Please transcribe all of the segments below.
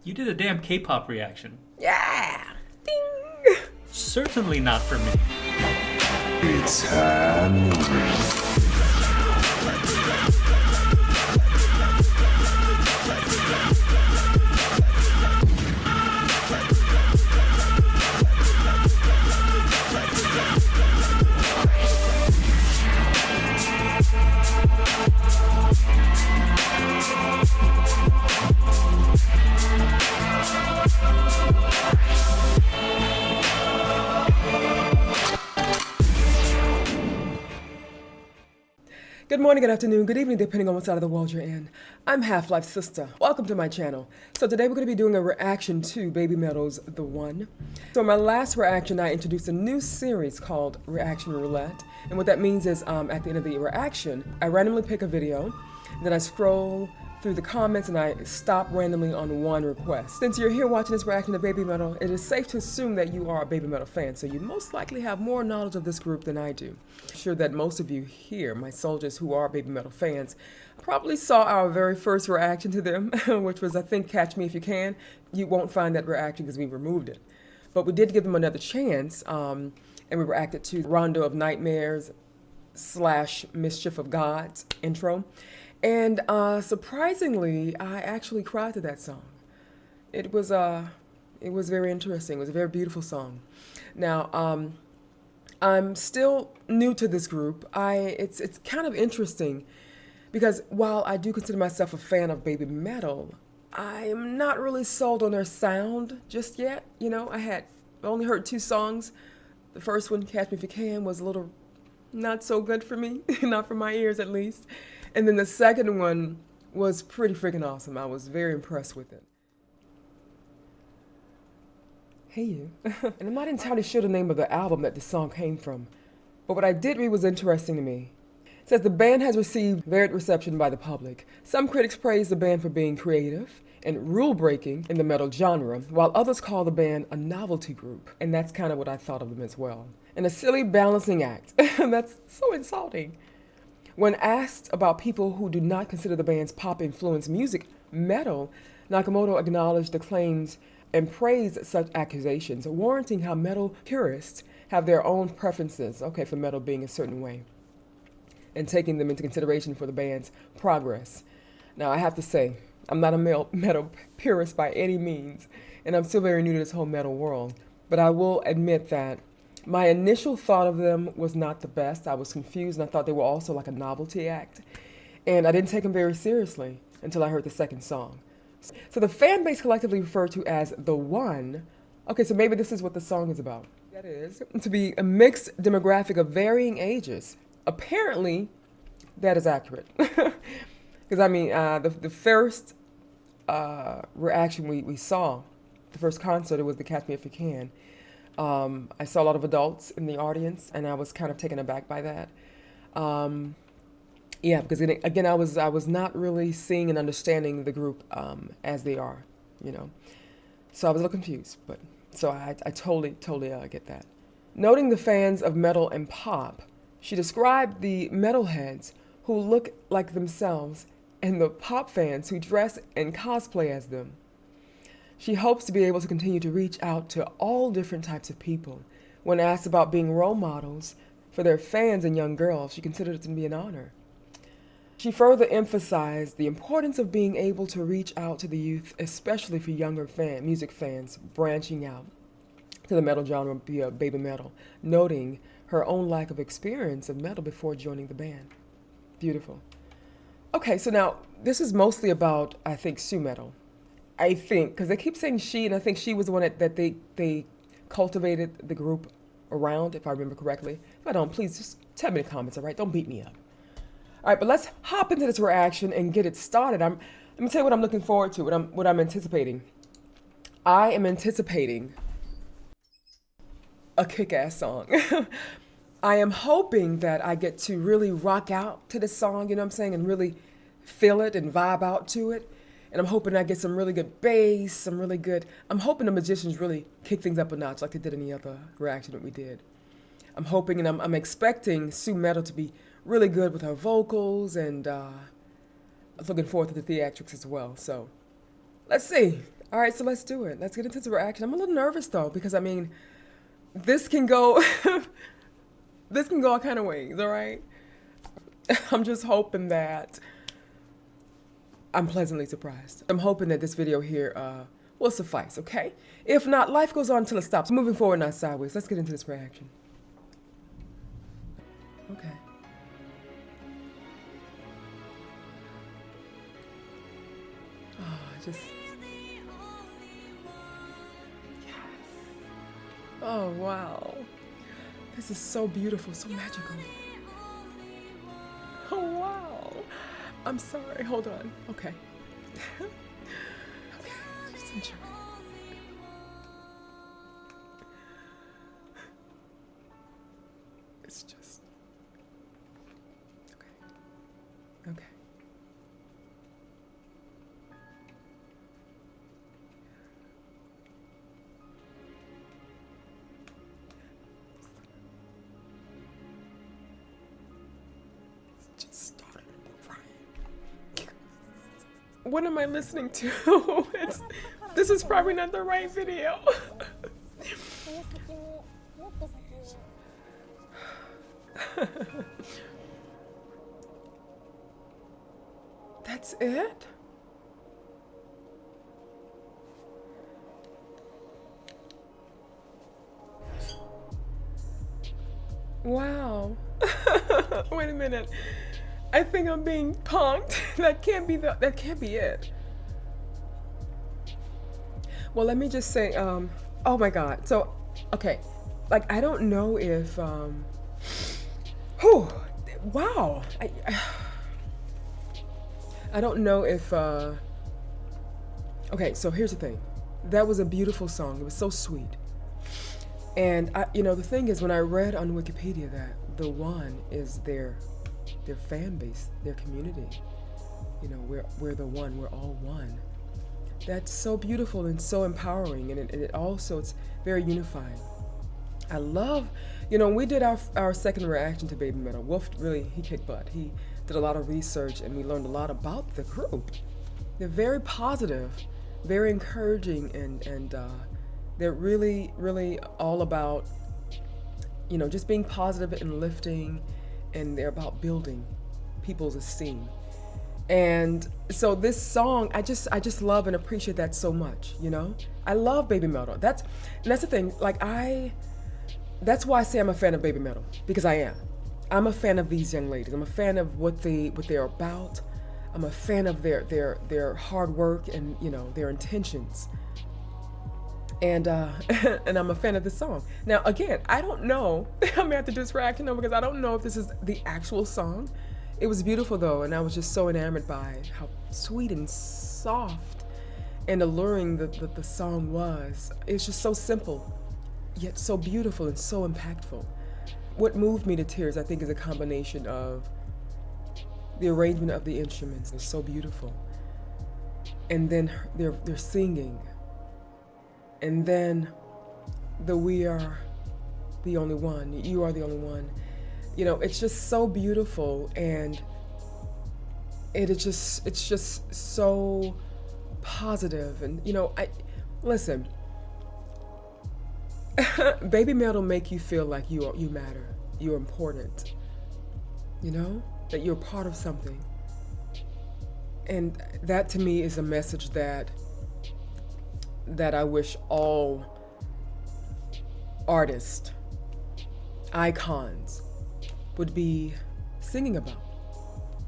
You did a damn K-pop reaction. Yeah! Ding! Certainly not for me. It's time. Good morning, good afternoon, good evening, depending on what side of the world you're in. I'm HalfLifeSistah. Welcome to my channel. So today we're going to be doing a reaction to BABYMETAL's The One. So in my last reaction, I introduced a new series called Reaction Roulette. And what that means is at the end of the reaction, I randomly pick a video, then I scroll through the comments and I stop randomly on one request. Since you're here watching this reaction to BABYMETAL, it is safe to assume that you are a BABYMETAL fan, so you most likely have more knowledge of this group than I do. I'm sure that most of you here, my soldiers who are BABYMETAL fans, probably saw our very first reaction to them, which was, I think, Catch Me If You Can. You won't find that reaction because we removed it. But we did give them another chance, and we reacted to Rondo of Nightmares / Mischief of Gods intro. And surprisingly, I actually cried to that song. It was very interesting. It was a very beautiful song. Now, I'm still new to this group. It's kind of interesting because while I do consider myself a fan of BABYMETAL, I am not really sold on their sound just yet. You know, I only heard 2 songs. The first one, Catch Me If You Can, was a little not so good for me, not for my ears at least. And then the second one was pretty freaking awesome. I was very impressed with it. Hey you. And I'm not entirely sure the name of the album that the song came from, but what I did read was interesting to me. It says the band has received varied reception by the public. Some critics praise the band for being creative and rule-breaking in the metal genre, while others call the band a novelty group. And that's kind of what I thought of them as well. And a silly balancing act. That's so insulting. When asked about people who do not consider the band's pop-influenced music metal, Nakamoto acknowledged the claims and praised such accusations, warranting how metal purists have their own preferences, for metal being a certain way, and taking them into consideration for the band's progress. Now, I have to say, I'm not a metal purist by any means, and I'm still very new to this whole metal world, but I will admit that my initial thought of them was not the best. I was confused, and I thought they were also like a novelty act. And I didn't take them very seriously until I heard the second song. So the fan base collectively referred to as The One. Okay, so maybe this is what the song is about. That is, to be a mixed demographic of varying ages. Apparently, that is accurate. Because, I mean, the first reaction we saw, the first concert, it was the Catch Me If You Can. I saw a lot of adults in the audience, and I was kind of taken aback by that. Yeah, because again, I was not really seeing and understanding the group as they are, you know. So I was a little confused, but so I totally get that. Noting the fans of metal and pop, she described the metalheads who look like themselves and the pop fans who dress and cosplay as them. She hopes to be able to continue to reach out to all different types of people. When asked about being role models for their fans and young girls, she considered it to be an honor. She further emphasized the importance of being able to reach out to the youth, especially for younger music fans branching out to the metal genre via BABYMETAL, noting her own lack of experience of metal before joining the band. Beautiful. Okay, so now this is mostly about, I think, Sue Metal. I think, because they keep saying she, and I think she was the one that they cultivated the group around, if I remember correctly. If I don't, please just tell me in the comments, all right? Don't beat me up. All right, but let's hop into this reaction and get it started. Let me tell you what I'm looking forward to, what I'm anticipating. I am anticipating a kick-ass song. I am hoping that I get to really rock out to this song, you know what I'm saying, and really feel it and vibe out to it. And I'm hoping I get some really good bass, I'm hoping the musicians really kick things up a notch like they did in the other reaction that we did. I'm hoping and I'm expecting Sue Metal to be really good with her vocals, and looking forward to the theatrics as well. So let's see. All right, so let's do it. Let's get into the reaction. I'm a little nervous though, because I mean, this can go, this can go all kind of ways, all right? I'm just hoping that I'm pleasantly surprised. I'm hoping that this video here will suffice, okay? If not, life goes on until it stops. Moving forward, not sideways. Let's get into this reaction. Okay. Oh, just... Yes. Oh, wow. This is so beautiful, so magical. Oh, wow. I'm sorry. Hold on. Okay. Okay. Just enjoy. It's just... Okay. Okay. Just started crying. What am I listening to? This is probably not the right video. That's it? Wow. Wait a minute. I think I'm being punked. That can't be it. Well, let me just say, oh my God. So, okay. Like, I don't know if, wow. I don't know if, okay, so here's the thing. That was a beautiful song. It was so sweet. And the thing is, when I read on Wikipedia that the one is their fan base, their community, we're the one, we're all one. That's so beautiful and so empowering, and it also, it's very unifying. I love, when we did our second reaction to BABYMETAL, Wolf really, he kicked butt. He did a lot of research and we learned a lot about the group. They're very positive, very encouraging, and they're really, really all about, just being positive and lifting, and they're about building people's esteem. And so this song, I just love and appreciate that so much, I love BABYMETAL. That's the thing, like that's why I say I'm a fan of BABYMETAL, because I am. I'm a fan of these young ladies. I'm a fan of what they're about. I'm a fan of their hard work and, their intentions. And and I'm a fan of this song. Now, again, I don't know. I'm gonna have to do this reaction though, because I don't know if this is the actual song. It was beautiful though, and I was just so enamored by how sweet and soft and alluring the song was. It's just so simple, yet so beautiful and so impactful. What moved me to tears, I think, is a combination of the arrangement of the instruments. It's so beautiful. And then they're singing. And then we are the only one, you are the only one. It's just so beautiful, and it's just so positive. And listen, BABYMETAL make you feel like you matter, you're important, that you're part of something. And that to me is a message that I wish all artists, icons, would be singing about,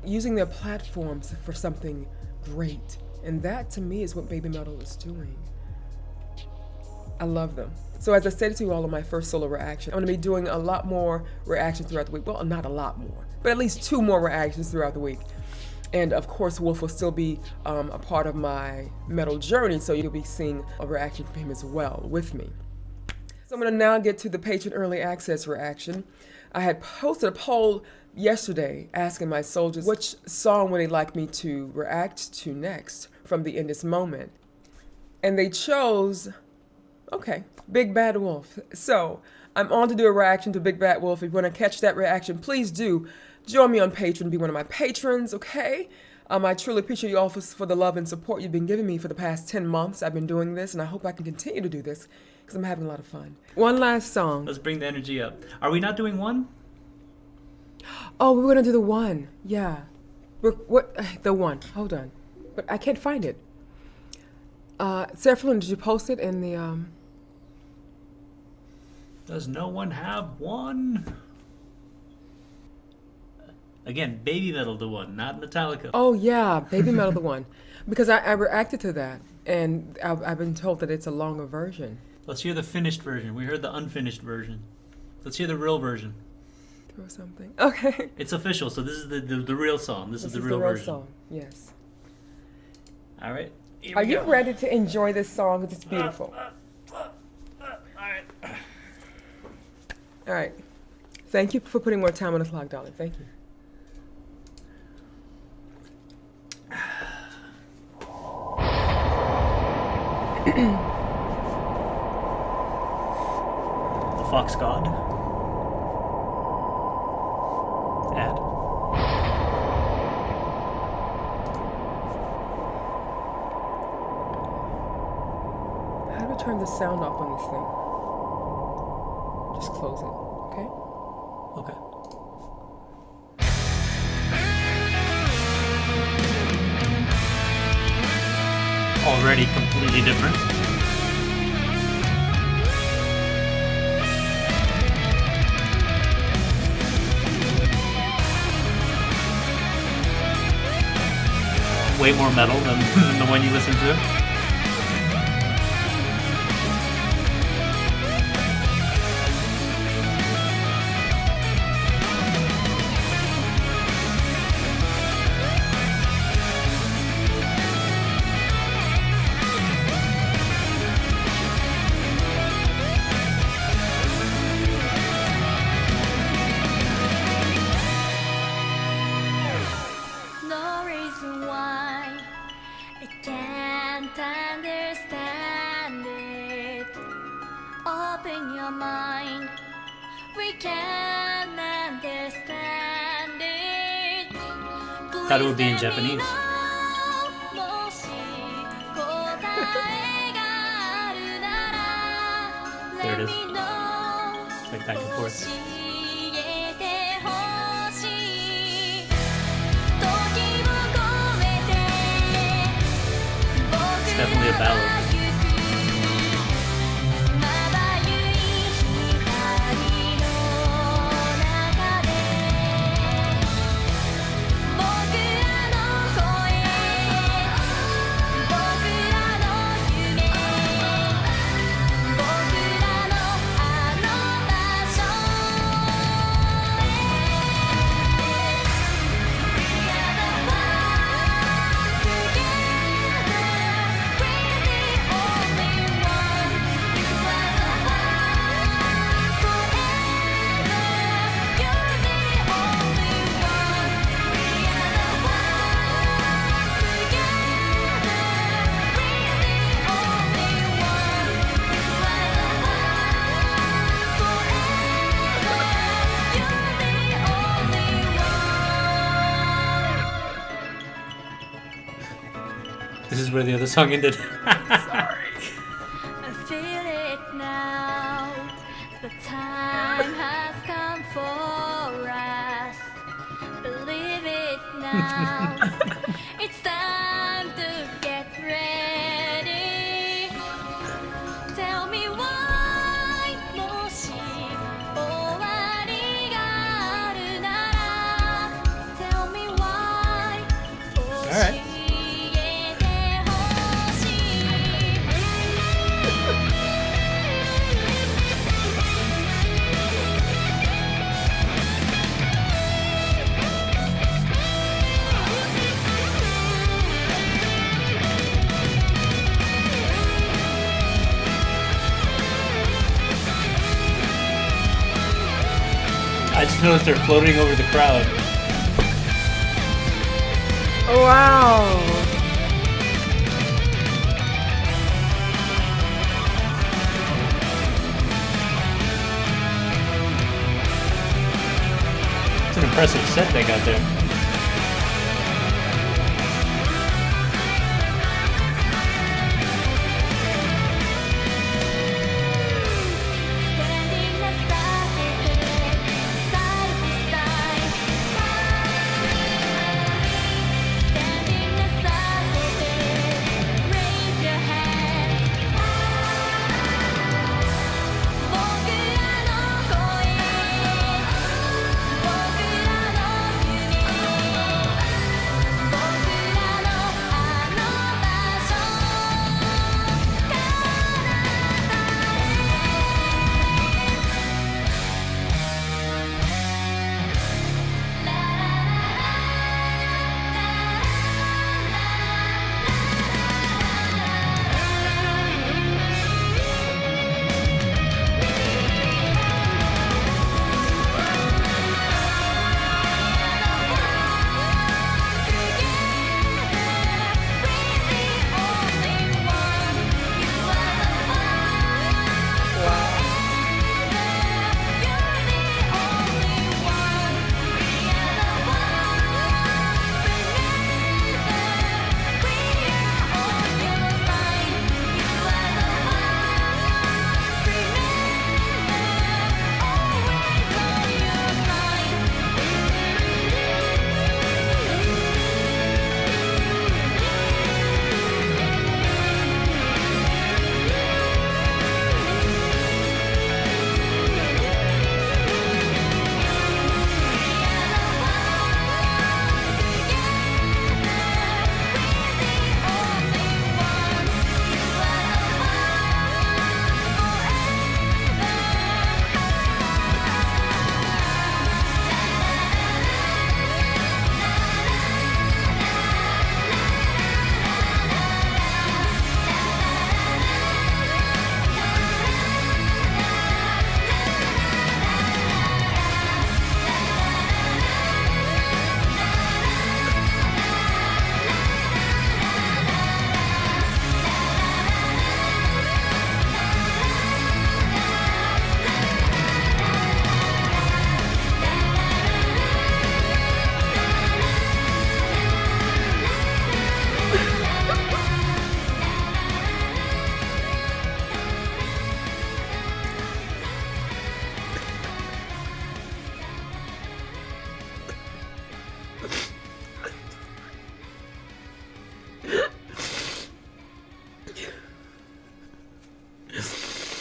using their platforms for something great. And that to me is what BABYMETAL is doing. I love them. So as I said to you all in my first solo reaction, I'm gonna be doing a lot more reactions throughout the week. Well, not a lot more, but at least 2 more reactions throughout the week. And of course, Wolf will still be a part of my metal journey, so you'll be seeing a reaction from him as well with me. So I'm gonna now get to the Patreon Early Access reaction. I had posted a poll yesterday asking my soldiers which song would they like me to react to next from the In This Moment. And they chose, okay, Big Bad Wolf. So I'm on to do a reaction to Big Bad Wolf. If you wanna catch that reaction, please do join me on Patreon, be one of my patrons, okay? I truly appreciate you all for the love and support you've been giving me for the past 10 months. I've been doing this, and I hope I can continue to do this because I'm having a lot of fun. One last song. Let's bring the energy up. Are we not doing one? Oh, we're gonna do the one. Yeah. What? The one. Hold on. But I can't find it. Sarah Flynn, did you post it in the Does no one have one? Again, Baby Metal the one, not Metallica. Oh yeah, Baby Metal the one. Because I reacted to that, and I've been told that it's a longer version. Let's hear the finished version. We heard the unfinished version. Let's hear the real version. Throw something. Okay. It's official, so this is the real song. This is the real real version. song. Yes. All right. Here Are we you go. ready to enjoy this song? Because it's beautiful. All right. All right. Thank you for putting more time on the clock, darling. Thank you. The Fox God. Ad. How do I turn the sound off on this thing? Just close it, okay? Okay. Already completely different. Way more metal than the one you listen to. No reason why I can't understand it. Open your mind, we can understand it. Thought it would be in Japanese. There it is. Like back and forth. It's definitely a ballad. This is where the other song ended. I feel it now. The time has come for us. Believe it now. It's time to get ready. Tell me why. もし終わりがあるなら Tell me why. Alright. I just noticed they're floating over the crowd. Oh, wow. It's an impressive set they got there.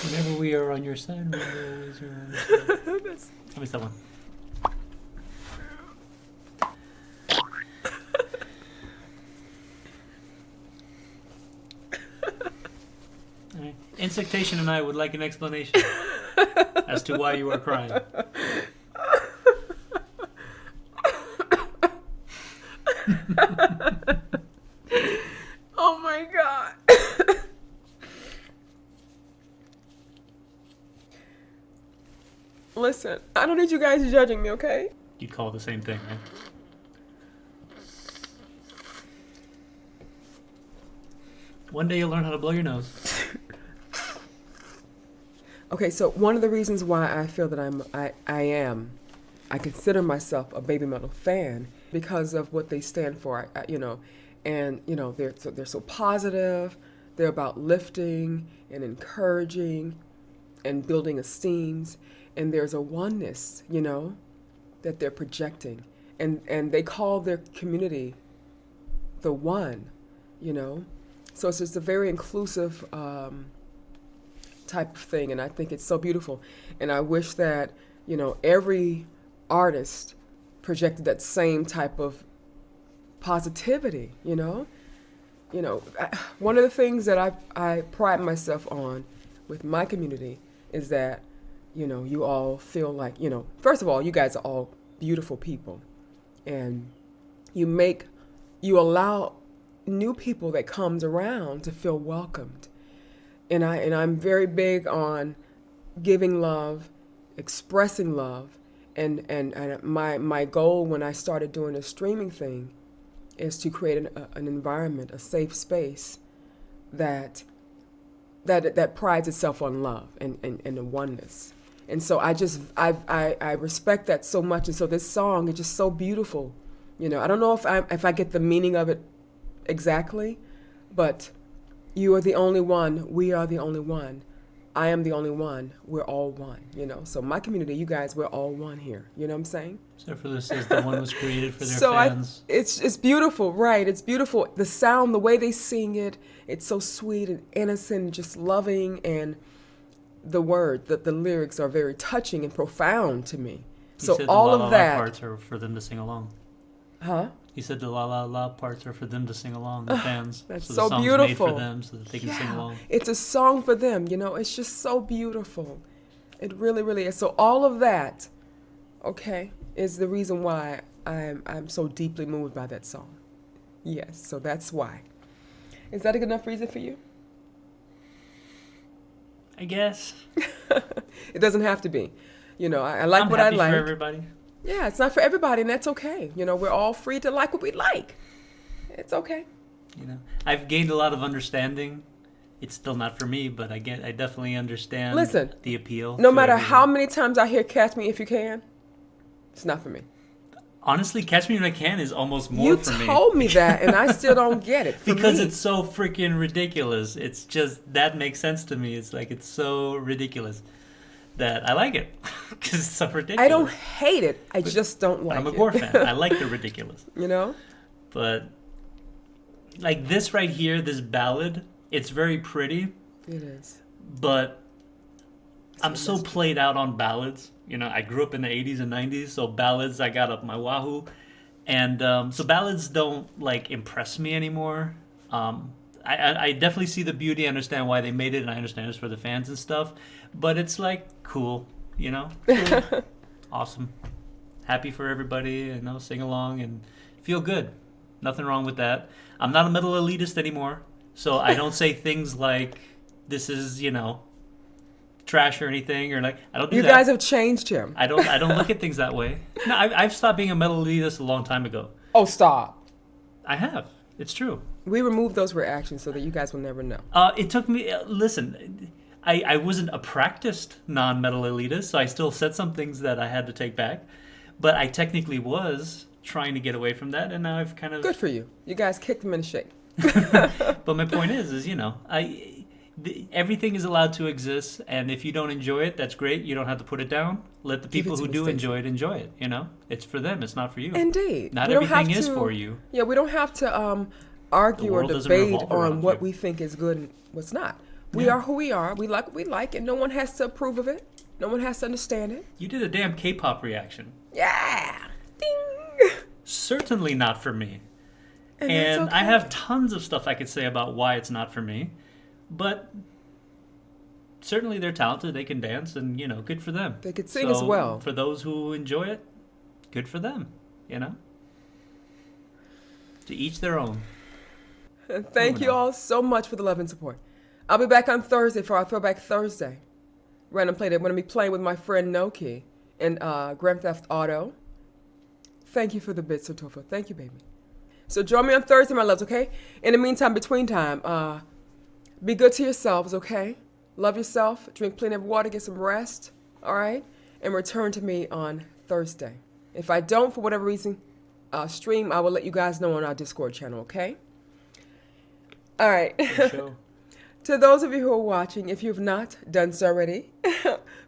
Whenever we are on your side, we always are on your side. Let me stop one. All right. Insectation and I would like an explanation as to why you are crying. Oh my God. Listen, I don't need you guys judging me, okay? You'd call it the same thing, right? One day you'll learn how to blow your nose. Okay, so one of the reasons why I feel that I consider myself a Baby Metal fan because of what they stand for, and they're so positive. They're about lifting and encouraging and building esteems, and there's a oneness, that they're projecting, and they call their community the one, So it's just a very inclusive type of thing, and I think it's so beautiful. And I wish that, every artist projected that same type of positivity, One of the things that I pride myself on with my community is that, you all feel like, first of all, you guys are all beautiful people, and you allow new people that comes around to feel welcomed. And I'm very big on giving love, expressing love, and my goal when I started doing the streaming thing is to create an environment, a safe space that prides itself on love and the oneness. And so I respect that so much. And so this song is just so beautiful. I don't know if I get the meaning of it exactly, but you are the only one. We are the only one. I am the only one. We're all one, So my community, you guys, we're all one here. You know what I'm saying? Except for this says the one was created for their so fans. It's beautiful, right? It's beautiful. The sound, the way they sing it, it's so sweet and innocent and just loving. And the lyrics are very touching and profound to me. He So said all the la of la that. parts are for them to sing along. Huh? He said the la la la parts are for them to sing along, the fans. That's so so the song's beautiful. made for them so that they can sing along. It's a song for them, It's just so beautiful. It really, really is. So all of that, okay, is the reason why I'm so deeply moved by that song. Yes, so that's why. Is that a good enough reason for you? I guess. It doesn't have to be. I like I'm what I happy like. for everybody. Yeah, it's not for everybody, and that's okay. We're all free to like what we like. It's okay. I've gained a lot of understanding. It's still not for me, but I definitely understand Listen, the appeal. No to matter everyone. how many times I hear "Catch Me If You Can," it's not for me. Honestly, Catch Me When I Can is almost more You for me. told me that, and I still don't get it. For Because me. it's so freaking ridiculous. It's just, that makes sense to me. It's like, it's so ridiculous that I like it. Because it's so ridiculous. I don't hate it. I just don't like it. I'm a Gore fan. I like the ridiculous. But, like this right here, this ballad, it's very pretty. It is. But I'm so played out on ballads. I grew up in the 80s and 90s, so ballads, I got up my wahoo. And so ballads don't, impress me anymore. I definitely see the beauty, I understand why they made it, and I understand it's for the fans and stuff. But it's, cool, Cool. Awesome. Happy for everybody, sing along and feel good. Nothing wrong with that. I'm not a metal elitist anymore, so I don't say things like, this is, trash or anything, or I don't do that. You guys have changed him. I don't look at things that way. No, I've stopped being a metal elitist a long time ago. Oh, stop. I have. It's true. We removed those reactions so that you guys will never know. It took me. Listen, I wasn't a practiced non-metal elitist, so I still said some things that I had to take back. But I technically was trying to get away from that, and now I've kind of. Good for you. You guys kicked him in the shape. But my point is everything is allowed to exist, and if you don't enjoy it, that's great. You don't have to put it down. Let the people who do enjoy it. It's for them. It's not for you. Indeed. Not everything is for you. Yeah, we don't have to argue or world doesn't debate revolve on around what you. we think is good and what's not. We Yeah. are who we are. We like what we like, and no one has to approve of it. No one has to understand it. You did a damn K-pop reaction. Yeah. Ding. Certainly not for me. And And that's I okay. have tons of stuff I could say about why it's not for me. But certainly they're talented. They can dance, and, good for them. They could sing as well. For those who enjoy it, good for them, To each their own. And thank Moving you on. all so much for the love and support. I'll be back on Thursday for our Throwback Thursday. Random play. I'm going to be playing with my friend Noki in Grand Theft Auto. Thank you for the bits, Sotofa. Thank you, baby. So join me on Thursday, my loves, okay? In the meantime, between time, be good to yourselves, okay? Love yourself. Drink plenty of water. Get some rest, all right? And return to me on Thursday. If I don't, for whatever reason, stream, I will let you guys know on our Discord channel, okay? All right. Good show. To those of you who are watching, if you've not done so already,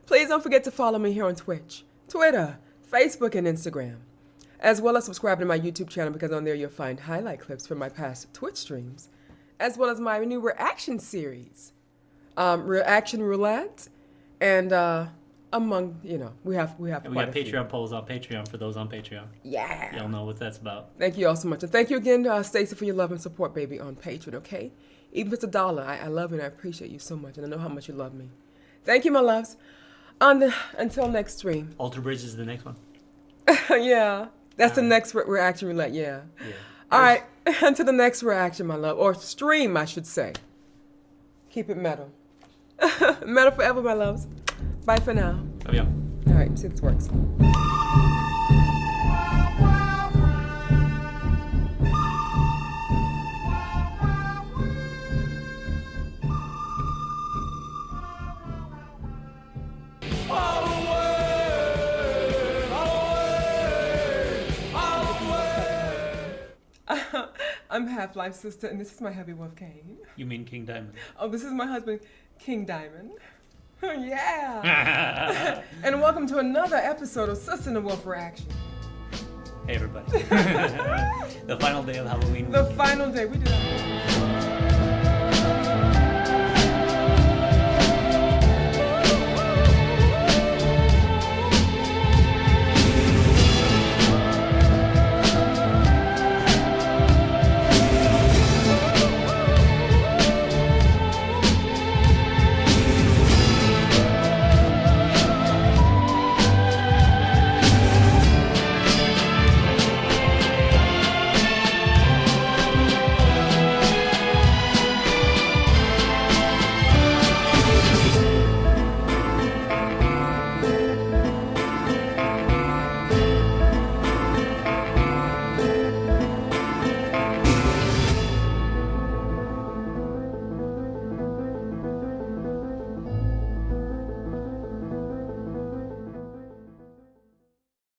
please don't forget to follow me here on Twitch, Twitter, Facebook, and Instagram, as well as subscribe to my YouTube channel because on there you'll find highlight clips from my past Twitch streams, as well as my new reaction series, Reaction Roulette, and among, we have And we quite got a few. Patreon polls on Patreon for those on Patreon. Yeah. Y'all know what that's about. Thank you all so much. And thank you again, Stacey, for your love and support, baby, on Patreon, okay? Even if it's $1, I love you and I appreciate you so much. And I know how much you love me. Thank you, my loves. Until next stream. Alter Bridge is the next one. Yeah. That's the All right. next reaction roulette, yeah. Yeah. All right. Until the next reaction, my love. Or stream, I should say. Keep it metal. Metal forever, my loves. Bye for now. Love y'all. All right, see if this works. I'm HalfLifeSistah, and this is my hubby, Wolfgang. You mean King Diamond. Oh, this is my husband, King Diamond. Yeah. And welcome to another episode of Sister and the Wolf Reaction. Hey, everybody. The final day of Halloween. The final day. We did that.